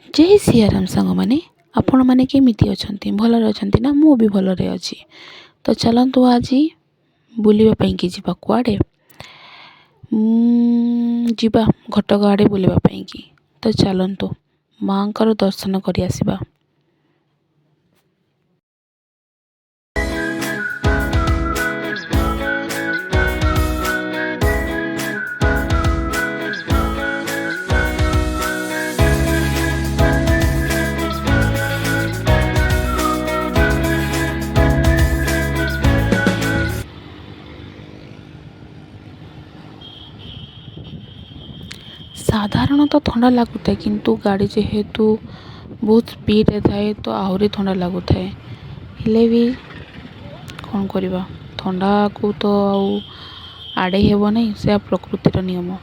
जय सियाराम सांग मैंने आपण मैंने केमिति अछंती भलरे अछंती ना मु भी भलरे अछि। तो चलतु आज बुलिबा पई कि जिबा कुआडे जिबा घटक आड़े बुलिबा पई कि। तो चलतु मांकर दर्शन करि आसीबा। साधारणतः थंडा लगुता किंतु गाड़ी जेहेतु बहुत स्पीड थाए तो आहरी थंडा लगुता है भी कौन करवा थंडा को तो आड़े हेब नहीं से प्रकृतिर नियम।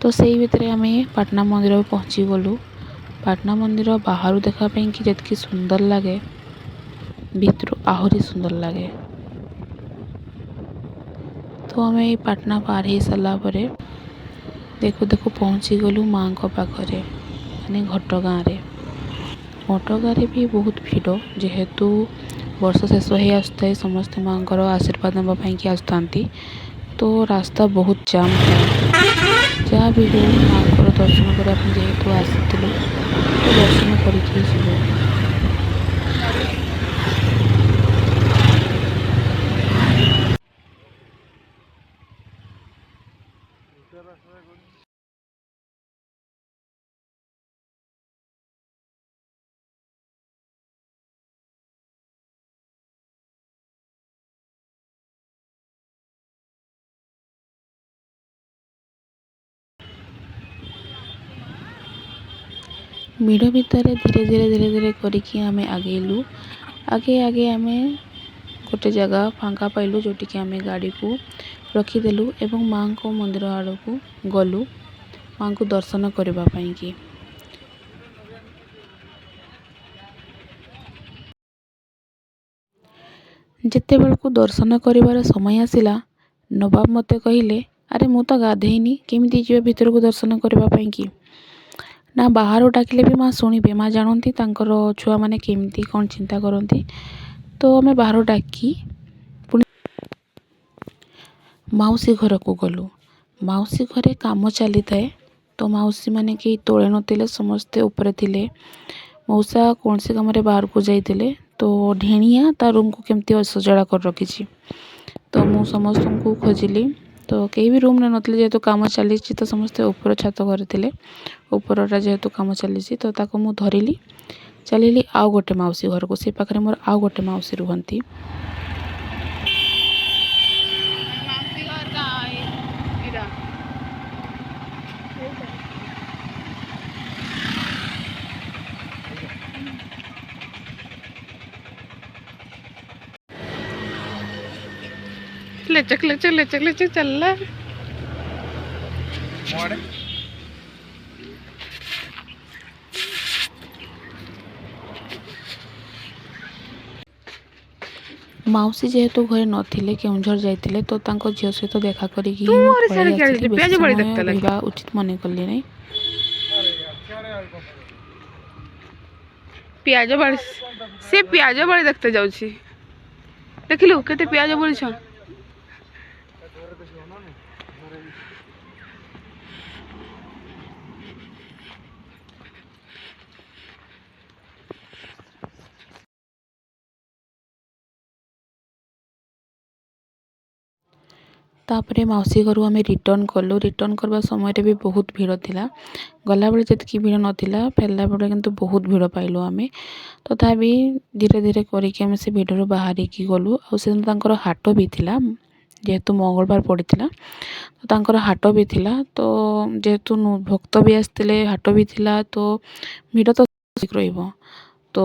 तो से भितर आम पाटना मंदिर पहुँची गलु। पाटना मंदिर बाहर देखापी कि जी सुंदर लगे भितर आहरी सुंदर लगे। तो आम पाटना पार हो सारा पर देखु देखु पहुँची गलु माँ को पाखरे माने घटगाँ रे। घटगाँ भी बहुत भीड़ जेहेतु वर्ष शेष हो आसुए समस्ते माँ आशीर्वाद नापी कि आसुँच तो रास्ता बहुत जाम था। जहाँ भी हो माँ दर्शन करने जेहेतु आसी तो दर्शन करके जीव। भिड़ भितर धीरे धीरे धीरे धीरे करके आम आगेलु। आगे आगे आम गोटे जगह फांका पाइलु जोटिक आम गाड़ी को रखीदेलु एवं माँ को मंदिर आड़ को गलु माँ को दर्शन करने की। जिते बेलू दर्शन कर समय आसला नवाब मते कहले अरे मु तो गाधेनी केमिति जीवा भितर को दर्शन करने की ना बाहर डाकिले भी माँ शुणे माँ जानती तांकर छुआ मैंने केमिति कौन चिंता करती। तो आम बाहर डाकी पुणी मौसी घर को गलु। मौसी घरे काम चली थाए तो मौसी मैंने कई तोले नथिले समस्ते ऊपर थिले। मौसा कौन से कम बाहर को जाइए तो ढेणिया ता रूम को केमती सजड़ा कर रखी। तो मु समस्त को खोजिली तो कहीं भी रूम नथिले जेहेतु काम चली तो समस्ते ऊपर छात घर थे ऊपरटा जेहेतु काम चली तो ताको मु धरिली चलिली आउ गोटे मौसी घर को से पाखे मोर आउ गोटे मौसी रुहंती। लचक लचक लचक लचक चल रहा है। मौसी जेहेतु घरे नथिले केउंझर जाइतिले तो तांको झियो सहित देखा करिकी उचित मने कली नहीं। पियाज बड़ी से पियाज बड़ी देखते जाउछी देखिलु केते पियाज बड़ी छ। तापरे मौसी घर आम रिटर्न कलु। रिटर्न करवा समय भी बहुत भीड़ थिला गला बेले जतकी भीड़ नथिला फेरला बेले किंतु बहुत भीड़ पाइलु आम। तथापि धीरे धीरे करके आम से भीड़ बाहर की गलु। आ से तांकर हाट भी थिला जेहेतु मंगलबार पड़ता तो तांकर हाट भी थिला तो जेहेतु भक्त भी आसते हाट भी थिला तो भीड़ तो रहिबो। तो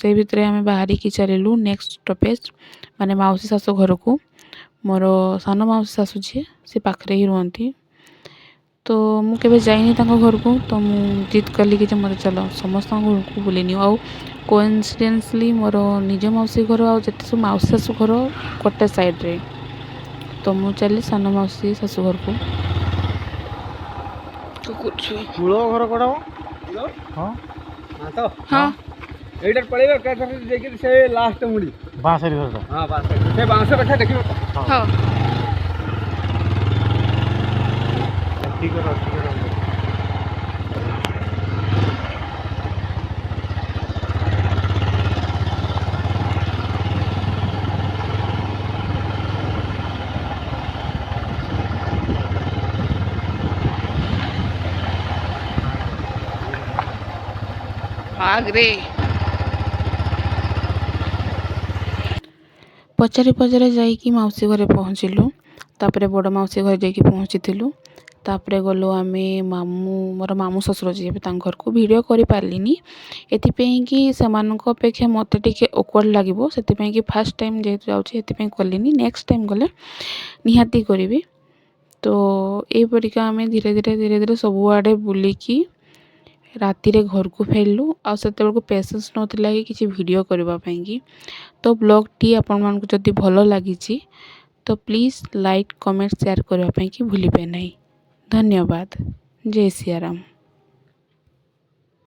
से भितर आम बाहर की चलू नेक्स्ट स्टॉपेज माने मौसी शाशु घर को। मोर सान मौसी शाशु जी से पाखरे ही रुहंती तो मु केबे जाइनी तांको घर को तो मु जिद कली कि मत चलो समस्त घर को बुलेनी। आउ कोइंसिडेंटली मोर निज मौसी घर आ जते सब मौसी शाशु घर गोटे साइड रे तो मु चली सान मौसी शाशु घर को। तो कुछ घर कड़ा हाँ तो हाँ एइटर पड़ेगा कैसे देखिए से लास्ट मुड़ी बांसरी घर हां बास से बांस रखा देखियो हाँ ठीक है ଆଗରେ ପଚାରି ପଚାରି ଯାଇକି ମାଉସୀ ଘରେ ପହଞ୍ଚିଲୁ। ତାପରେ ବଡ଼ ମାଉସୀ ଘରେ ଯାଇକି ପହଞ୍ଚିଥିଲୁ। ତାପରେ ଗଲୁ ଆମେ ମୋର ମାମୁଁ ଶ୍ୱଶୁର ଯିଏ ତାଙ୍କ ଘରକୁ ଭିଡ଼ିଓ କରିପାରିଲିନି ଏଥିପାଇଁ କି ସେମାନଙ୍କ ଅପେକ୍ଷା ମୋତେ ଟିକେ ଅକ୍ୱାର୍ଡ଼ ଲାଗିବ ସେଥିପାଇଁ କି ଫାର୍ଷ୍ଟ ଟାଇମ୍ ଯେହେତୁ ଯାଉଛି ସେଥିପାଇଁ କଲିନି ନେକ୍ସଟ ଟାଇମ୍ ଗଲେ ନିହାତି କରିବି। ତ ଏଇପରିକା ଆମେ ଧୀରେ ଧୀରେ ସବୁଆଡ଼େ ବୁଲିକି ରାତିରେ ଘରକୁ ଫେରିଲୁ। ଆଉ ସେତେବେଳକୁ ପେସେନ୍ସ ନଥିଲା କି କିଛି ଭିଡ଼ିଓ କରିବା ପାଇଁକି। ତ ବ୍ଲଗ୍ଟି ଆପଣମାନଙ୍କୁ ଯଦି ଭଲ ଲାଗିଛି ତ ପ୍ଲିଜ୍ ଲାଇକ୍ କମେଣ୍ଟ ସେୟାର କରିବା ପାଇଁକି ଭୁଲିବେ ନାହିଁ। ଧନ୍ୟବାଦ। ଜୟ ସିଆରାମ।